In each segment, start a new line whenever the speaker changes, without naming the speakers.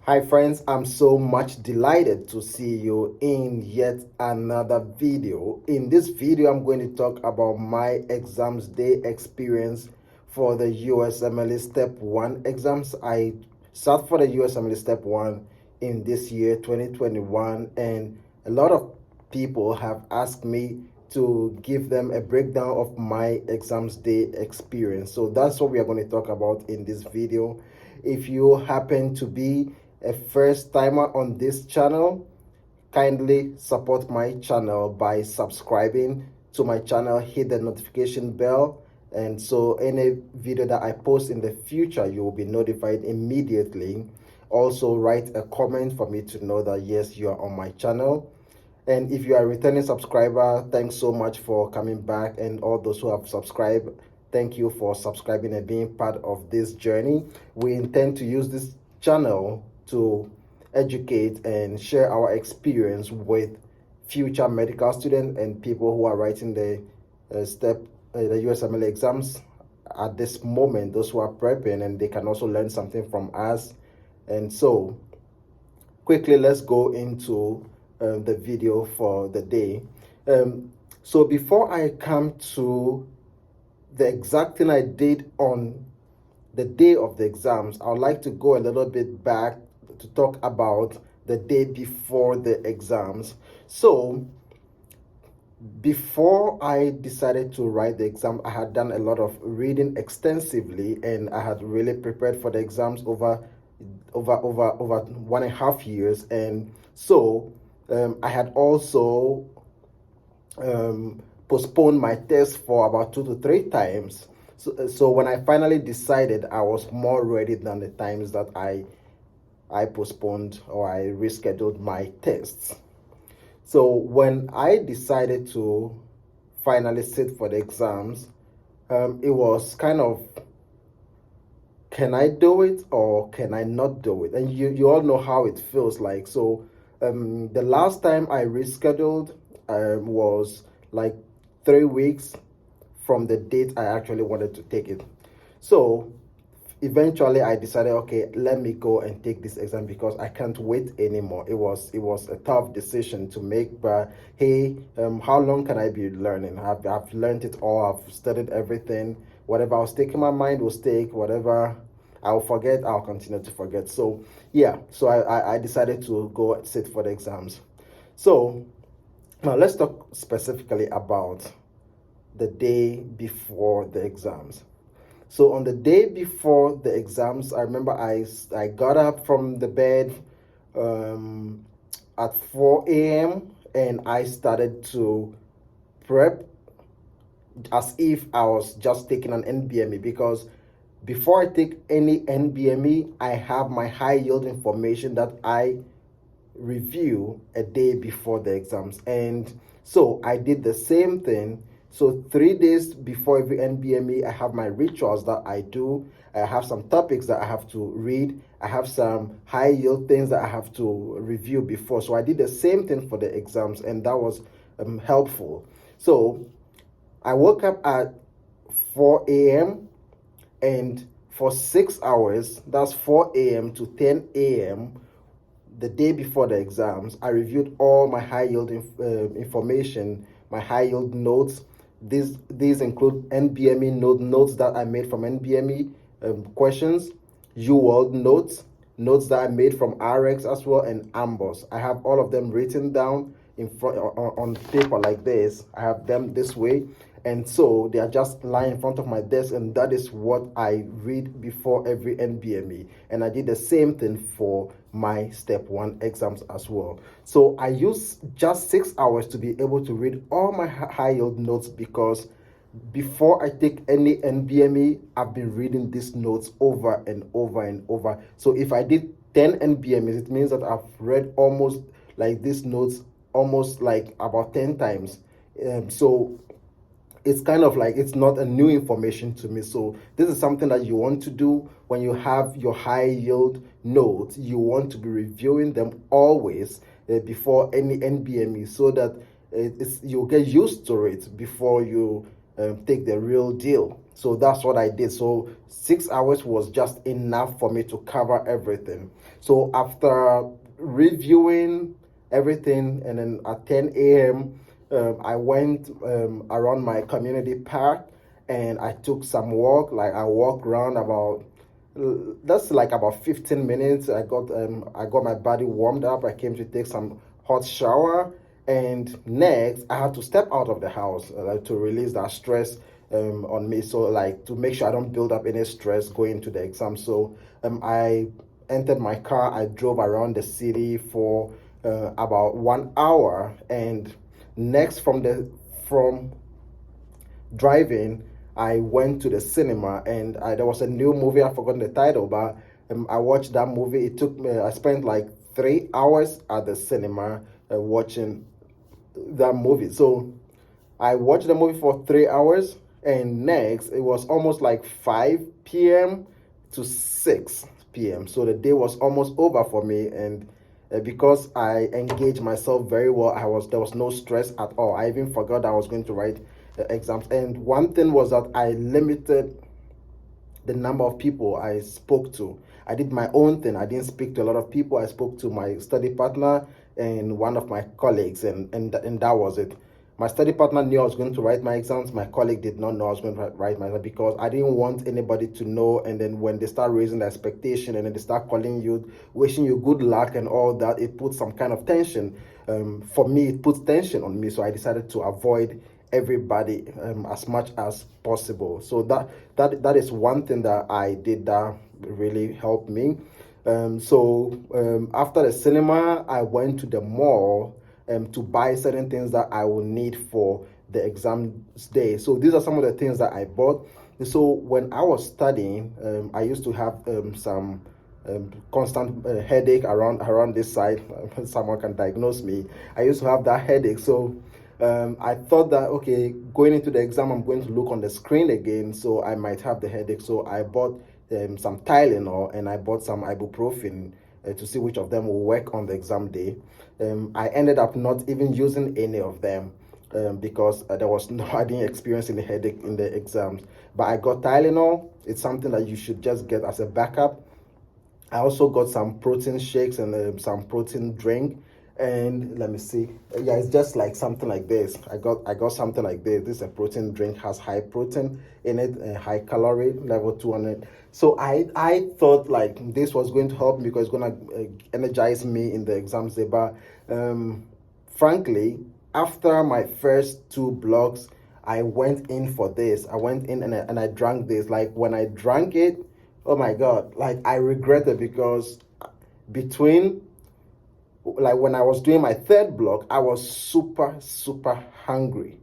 Hi friends, I'm so much delighted to see you in yet another video. In this video, I'm going to talk about my exams day experience for the USMLE Step 1 exams. I sat for the USMLE Step 1 in this year, 2021, and a lot of people have asked me to give them a breakdown of my exams day experience. So that's what we are going to talk about in this video. If you happen to be a first timer on this channel, kindly support my channel by subscribing to my channel, hit the notification bell, and so any video that I post in the future, you will be notified immediately. Also write a comment for me to know that yes, you are on my channel. And if you are a returning subscriber, thanks so much for coming back. And all those who have subscribed, thank you for subscribing and being part of this journey. We intend to use this channel to educate and share our experience with future medical students and people who are writing the the USMLE exams at this moment, those who are prepping, and they can also learn something from us. And so quickly, let's go into the video for the day. So before I come to the exact thing I did on the day of the exams, I would like to go a little bit back to talk about the day before the exams. So before I decided to write the exam, I had done a lot of reading extensively, and I had really prepared for the exams over 1.5 years. And so I had also postponed my test for about 2 to 3 times. So when I finally decided, I was more ready than the times that I postponed or I rescheduled my tests. So when I decided to finally sit for the exams, it was kind of, can I do it or can I not do it? And you all know how it feels like. So the last time I rescheduled was like 3 weeks from the date I actually wanted to take it. So eventually I decided, okay, let me go and take this exam because I can't wait anymore. It was a tough decision to make, but hey, how long can I be learning? I've learned it all. I've studied everything. Whatever I was taking my mind will stick. Whatever I'll forget, I'll continue to forget. So yeah, so I decided to go and sit for the exams. So now let's talk specifically about the day before the exams. So on the day before the exams, I remember I got up from the bed at 4 a.m. and I started to prep as if I was just taking an NBME, because before I take any NBME, I have my high yield information that I review a day before the exams. And so I did the same thing. So 3 days before every NBME, I have my rituals that I do. I have some topics that I have to read. I have some high yield things that I have to review before. So I did the same thing for the exams, and that was helpful. So I woke up at 4 a.m. and for 6 hours, that's 4 a.m. to 10 a.m., the day before the exams, I reviewed all my high yield information, my high yield notes. These include NBME notes that I made from NBME questions, UWorld notes that I made from RX as well, and AMBOS. I have all of them written down in front on paper like this. I have them this way, and so they are just lying in front of my desk, and that is what I read before every NBME. And I did the same thing for my step 1 exams as well. So I used just 6 hours to be able to read all my high yield notes, because before I take any NBME, I've been reading these notes over and over and over. So if I did 10 NBMEs, it means that I've read almost like these notes almost like about 10 times. So it's kind of like it's not a new information to me. So this is something that you want to do when you have your high yield notes. You want to be reviewing them always before any NBME, so that you'll get used to it before you take the real deal. So that's what I did. So 6 hours was just enough for me to cover everything. So after reviewing everything, and then at 10 a.m., I went around my community park, and I took some walk. Like I walked around about that's like about 15 minutes. I got my body warmed up. I came to take some hot shower, and next I had to step out of the house to release that stress on me. So like to make sure I don't build up any stress going to the exam. So I entered my car. I drove around the city for about 1 hour, and next from driving, I went to the cinema, and there was a new movie. I've forgotten the title, but I watched that movie. It took me. I spent like 3 hours at the cinema watching that movie. So I watched the movie for 3 hours, and next it was almost like 5 p.m. to 6 p.m. So the day was almost over for me, and because I engaged myself very well, there was no stress at all. I even forgot I was going to write exams. And one thing was that I limited the number of people I spoke to. I did my own thing. I didn't speak to a lot of people. I spoke to my study partner and one of my colleagues, and that was it. My study partner knew I was going to write my exams. My colleague did not know I was going to write my exams, because I didn't want anybody to know. And then when they start raising the expectation, and then they start calling you, wishing you good luck and all that, it puts some kind of tension. For me, it puts tension on me. So I decided to avoid everybody as much as possible. So that is one thing that I did that really helped me. After the cinema, I went to the mall to buy certain things that I will need for the exam day. So these are some of the things that I bought. So when I was studying, I used to have some constant headache around this side. Someone can diagnose me. I used to have that headache. So I thought that, okay, going into the exam, I'm going to look on the screen again, so I might have the headache. So I bought some Tylenol, and I bought some ibuprofen to see which of them will work on the exam day. I ended up not even using any of them because there was no, I didn't experience any headache in the exams. But I got Tylenol. It's something that you should just get as a backup. I also got some protein shakes and some protein drink. And let me see. Yeah, it's just like something like this. I got something like this. This is a protein drink, has high protein in it and high calorie, level 200. So I thought like this was going to help me because it's going to energize me in the exams day. But frankly, after my first two blocks, I went in for this. I went in and I drank this. Like when I drank it, oh my God, like I regret it, because between like when I was doing my third block, I was super hungry,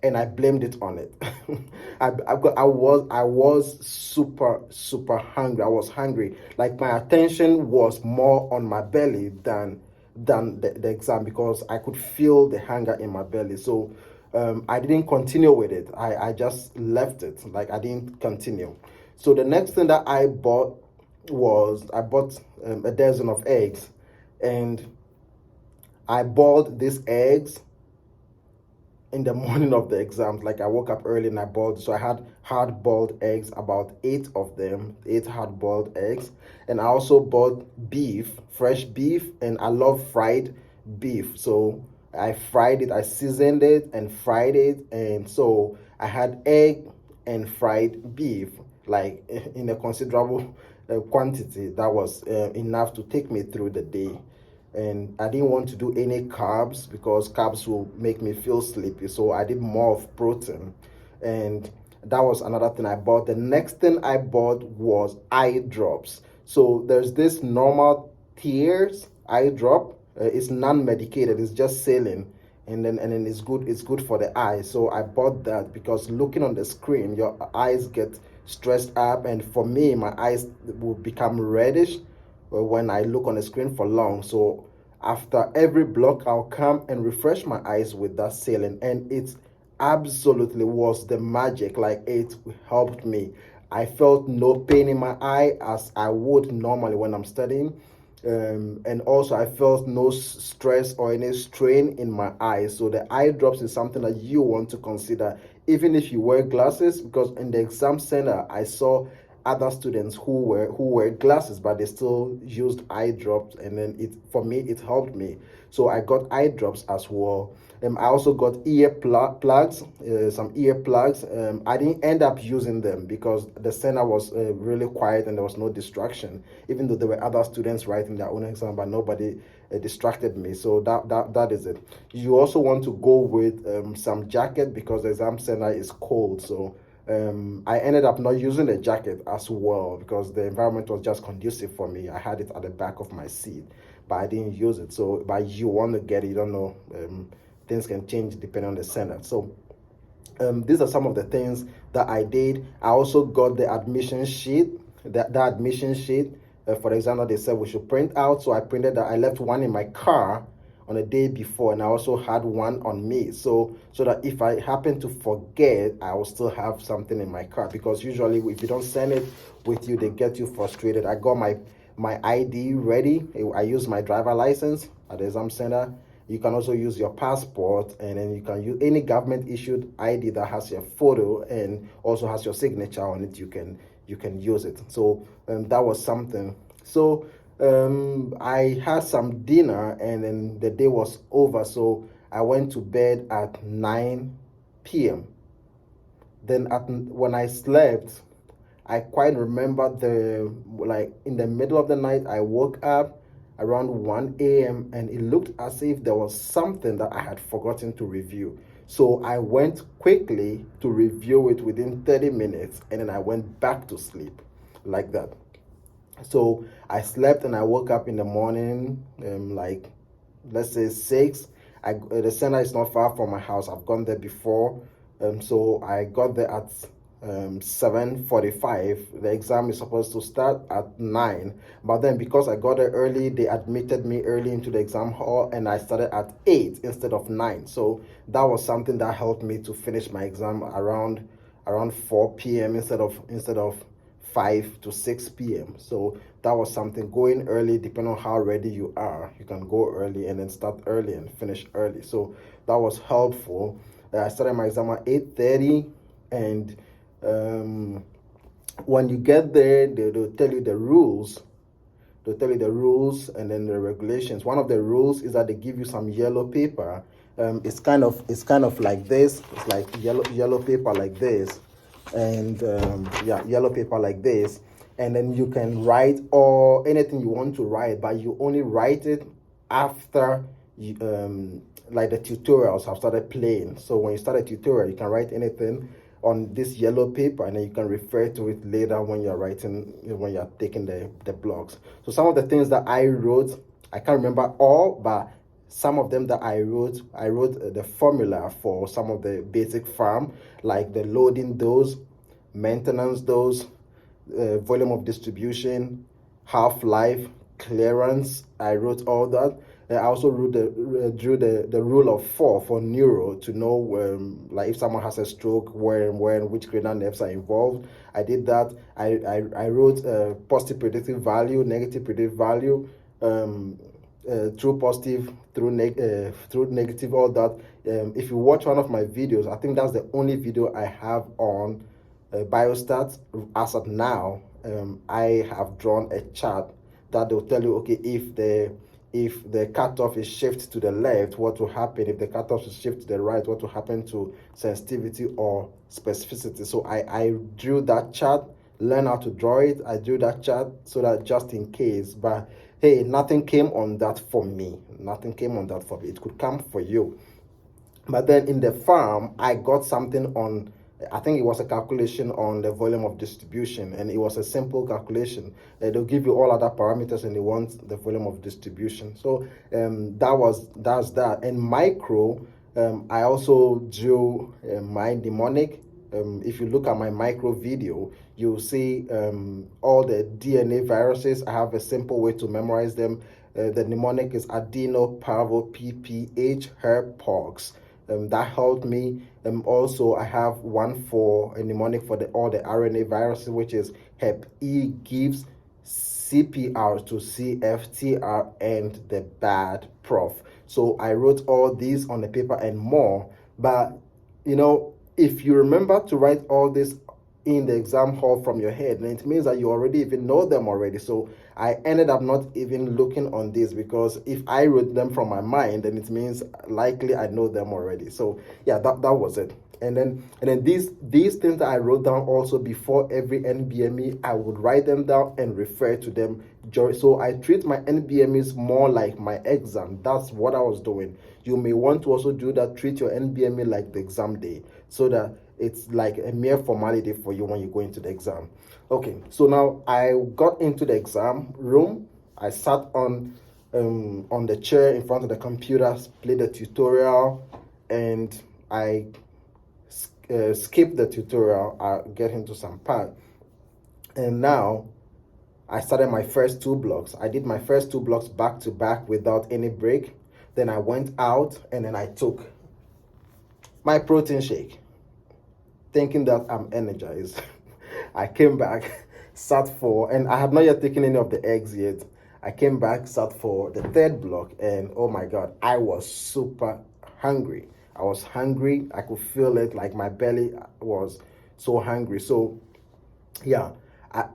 and I blamed it on it. I was super hungry. I was hungry. Like my attention was more on my belly than the exam, because I could feel the hunger in my belly. So I didn't continue with it. I just left it. Like I didn't continue. So the next thing that I bought was a dozen of eggs, and I boiled these eggs in the morning of the exams. Like I woke up early and I boiled. So I had hard boiled eggs, about 8 of them, 8 hard boiled eggs. And I also bought beef, fresh beef, and I love fried beef. So I fried it, I seasoned it and fried it. And so I had egg and fried beef, like in a considerable quantity that was enough to take me through the day. And I didn't want to do any carbs because carbs will make me feel sleepy. So I did more of protein. And that was another thing I bought. The next thing I bought was eye drops. So there's this normal tears eye drop. It's non-medicated. It's just saline. And then it's good for the eyes. So I bought that because looking on the screen, your eyes get stressed up. And for me, my eyes will become reddish when I look on the screen for long. So after every block, I'll come and refresh my eyes with that saline, and it absolutely was the magic. Like it helped me. I felt no pain in my eye as I would normally when I'm studying. And also I felt no stress or any strain in my eyes. So the eye drops is something that you want to consider even if you wear glasses, because in the exam center I saw other students who wear glasses, but they still used eye drops, and then it for me it helped me. So I got eye drops as well. I also got plugs, some ear plugs. I didn't end up using them because the center was really quiet and there was no distraction, even though there were other students writing their own exam, but nobody distracted me. So that is it. You also want to go with some jacket because the exam center is cold. So I ended up not using the jacket as well because the environment was just conducive for me. I had it at the back of my seat, but I didn't use it. So, but you want to get it, you don't know. Things can change depending on the center. So these are some of the things that I did. I also got the admission sheet. That admission sheet for the exam that they said we should print out. So I printed that. I left one in my car on the day before, and I also had one on me, so that if I happen to forget, I will still have something in my car, because usually if you don't send it with you, they get you frustrated. I got my ID ready. I used my driver license at the exam center. You can also use your passport, and then you can use any government issued ID that has your photo and also has your signature on it. You can use it. So that was something. So I had some dinner, and then the day was over. So I went to bed at 9 p.m. Then when I slept, I quite remember in the middle of the night, I woke up around 1 a.m. and it looked as if there was something that I had forgotten to review. So I went quickly to review it within 30 minutes, and then I went back to sleep like that. So I slept and I woke up in the morning, let's say 6. The center is not far from my house. I've gone there before. So I got there at 7:45. The exam is supposed to start at 9. But then because I got there early, they admitted me early into the exam hall, and I started at 8 instead of 9. So that was something that helped me to finish my exam around 4 p.m. instead of 5 to 6 p.m. So that was something. Going early, depending on how ready you are, you can go early and then start early and finish early. So that was helpful. I started my exam at 8:30, and when you get there, they'll tell you the rules. They'll tell you the rules and then the regulations. One of the rules is that they give you some yellow paper. It's kind of like this. It's like yellow paper like this, and yellow paper like this, and then you can write or anything you want to write, but you only write it after you, like the tutorials have started playing. So when you start a tutorial, you can write anything on this yellow paper, and then you can refer to it later when you're writing, when you're taking the blocks. So some of the things that I wrote, I can't remember all, but some of them that I wrote the formula for some of the basic farm, like the loading dose, maintenance dose, volume of distribution, half-life, clearance. I wrote all that. I also drew the rule of 4 for neuro to know like if someone has a stroke, where which cranial nerves are involved. I did that. I wrote positive predictive value, negative predictive value, true positive, through negative, all that. If you watch one of my videos, I think that's the only video I have on biostats as of now. I have drawn a chart that will tell you, okay, if the cutoff is shift to the left, what will happen? If the cutoff is shift to the right, what will happen to sensitivity or specificity? So I drew that chart, learn how to draw it. I drew that chart so that just in case, but hey, nothing came on that for me. Nothing came on that for me. It could come for you. But then in the farm, I got something on, I think it was a calculation on the volume of distribution, and it was a simple calculation. They'll give you all other parameters, and they want the volume of distribution. So that's that. And micro, I also drew my mnemonic. If you look at my micro video, you'll see all the DNA viruses. I have a simple way to memorize them. The mnemonic is adeno parvo pph herpox. That helped me. Also, I have one for a mnemonic for all the RNA viruses, which is Hep E gives CPR to CFTR and the bad prof. So I wrote all these on the paper and more. But if you remember to write all this in the exam hall from your head, then it means that you already even know them already. So I ended up not even looking on this, because if I wrote them from my mind, then it means likely I know them already. So yeah, that was it. And then these things that I wrote down also before every NBME, I would write them down and refer to them. So I treat my NBMEs more like my exam. That's what I was doing. You may want to also do that. Treat your NBME like the exam day, so that it's like a mere formality for you when you go into the exam. Okay, so now I got into the exam room. I sat on the chair in front of the computer, played the tutorial, and I skip the tutorial. I'll get into some part. And now I started my first two blocks. I did my first two blocks back to back without any break. Then I went out and then I took my protein shake, thinking that I'm energized. I came back, sat for, and I had not yet taken any of the eggs yet. I came back, sat for the third block, and oh my God, I was super hungry. I was hungry. I could feel it, like my belly was so hungry. So, yeah, I,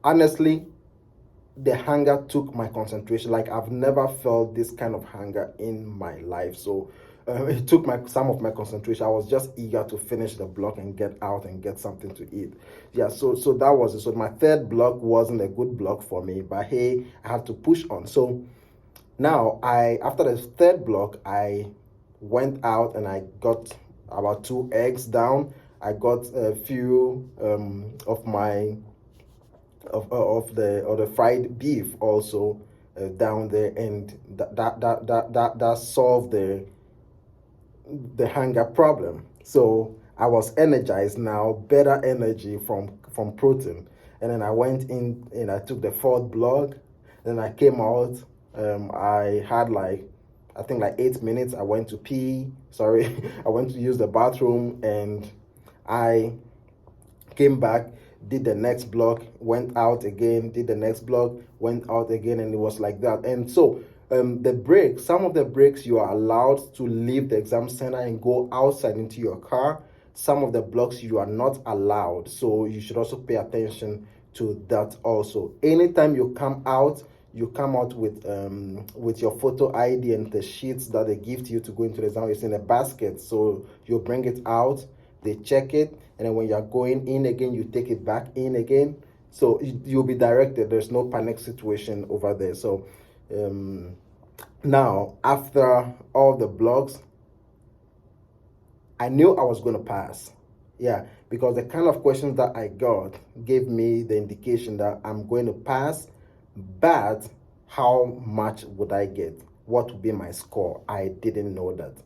honestly, the hunger took my concentration. Like, I've never felt this kind of hunger in my life. So it took some of my concentration. I was just eager to finish the block and get out and get something to eat. Yeah, so that was it. So my third block wasn't a good block for me, but hey, I had to push on. So now after the third block, I went out and I got about 2 eggs down. I got a few of my of the fried beef also down there, and that solved the hunger problem. So I was energized now, better energy from protein. And then I went in and I took the fourth block. Then I came out. I had I think 8 minutes. I went to pee. Sorry, I went to use the bathroom, and I came back, did the next block, went out again, did the next block, went out again, and it was like that. And so some of the breaks you are allowed to leave the exam center and go outside into your car. Some of the blocks you are not allowed. So you should also pay attention to that also. Anytime you come out with your photo ID and the sheets that they give to you to go into the exam. It's in a basket, so you bring it out, they check it, and then when you're going in again, you take it back in again. So you'll be directed. There's no panic situation over there. So now, after all the blocks, I knew I was going to pass. Yeah, because the kind of questions that I got gave me the indication that I'm going to pass, but how much would I get? What would be my score? I didn't know that.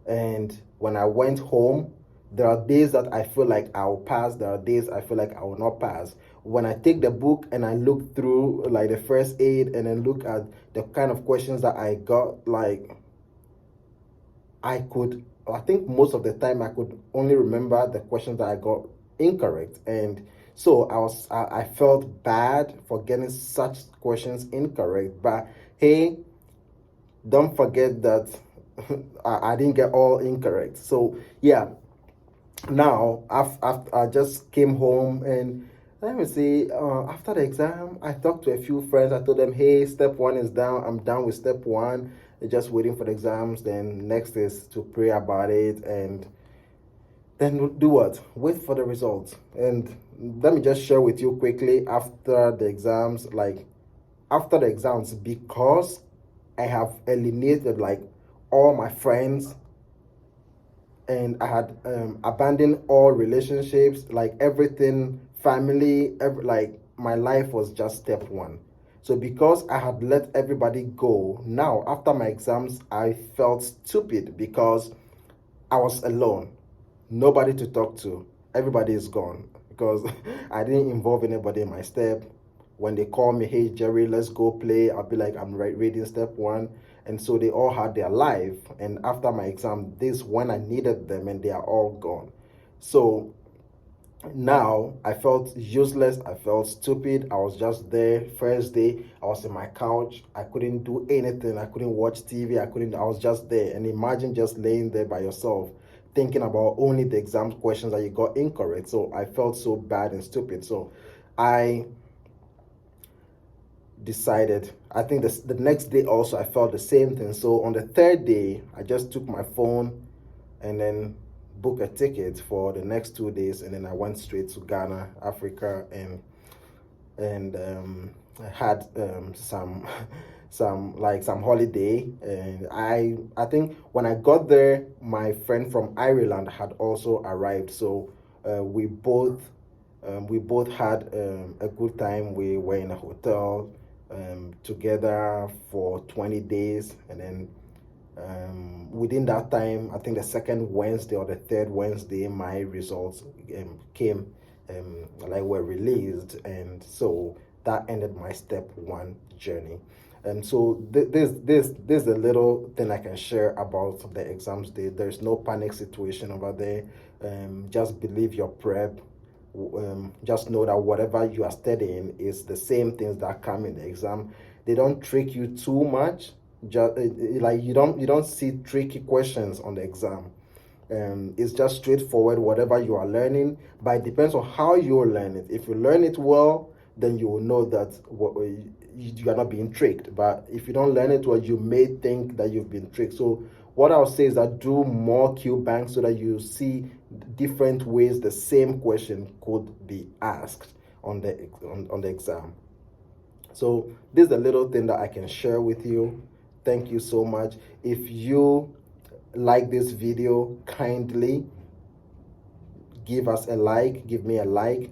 And when I went home, there are days that I feel like I'll pass. There are days I feel like I will not pass. When I take the book and I look through the first aid and then look at the kind of questions that I got, I think most of the time I could only remember the questions that I got incorrect. And so I felt bad for getting such questions incorrect. But hey, don't forget that I didn't get all incorrect. So yeah, now I just came home, and let me see, after the exam, I talked to a few friends. I told them, hey, step 1 is down. I'm done with step 1. Just waiting for the exams. Then next is to pray about it, and then do what? Wait for the results. And let me just share with you quickly after the exams, because I have eliminated all my friends, and I had abandoned all relationships, everything, family, my life was just step 1. So because I had let everybody go, now after my exams, I felt stupid because I was alone, nobody to talk to, everybody is gone, because I didn't involve anybody in my step. When they call me, hey Jerry, let's go play, I'll be like, I'm reading step 1. And so they all had their life. And after my exam, this when I needed them, and they are all gone. So now I felt useless. I felt stupid. I was just there. First day, I was in my couch. I couldn't do anything. I couldn't watch TV. I was just there. And imagine just laying there by yourself, thinking about only the exam questions that you got incorrect. So I felt so bad and stupid. So I decided, I think the next day also I felt the same thing. So on the third day, I just took my phone and then booked a ticket for the next 2 days, and then I went straight to Ghana, Africa, and I had some some holiday. And I think when I got there, my friend from Ireland had also arrived. So we both had a good time. We were in a hotel together for 20 days, and then within that time, I think the second Wednesday or the third Wednesday, my results came, were released, and so that ended my step one journey. And so this is a little thing I can share about the exams day. There's no panic situation over there. Just believe your prep. Just know that whatever you are studying is the same things that come in the exam. They don't trick you too much. Just like you don't see tricky questions on the exam. It's just straightforward whatever you are learning, but it depends on how you learn it. If you learn it well, then you will know that you are not being tricked. But if you don't learn it well, you may think that you've been tricked. So what I'll say is that do more Q banks so that you see different ways the same question could be asked on the exam. So this is a little thing that I can share with you. Thank you so much. If you like this video, kindly give us a like, give me a like,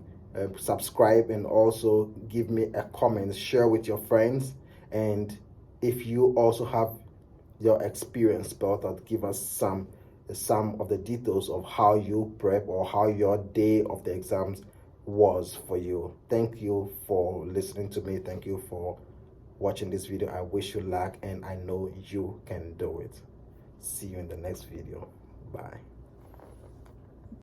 subscribe, and also give me a comment, share with your friends. And if you also have your experience spelled out, give us some of the details of how you prep or how your day of the exams was for you. Thank you for listening to me. Thank you for watching this video. I wish you luck, and I know you can do it. See you in the next video. Bye.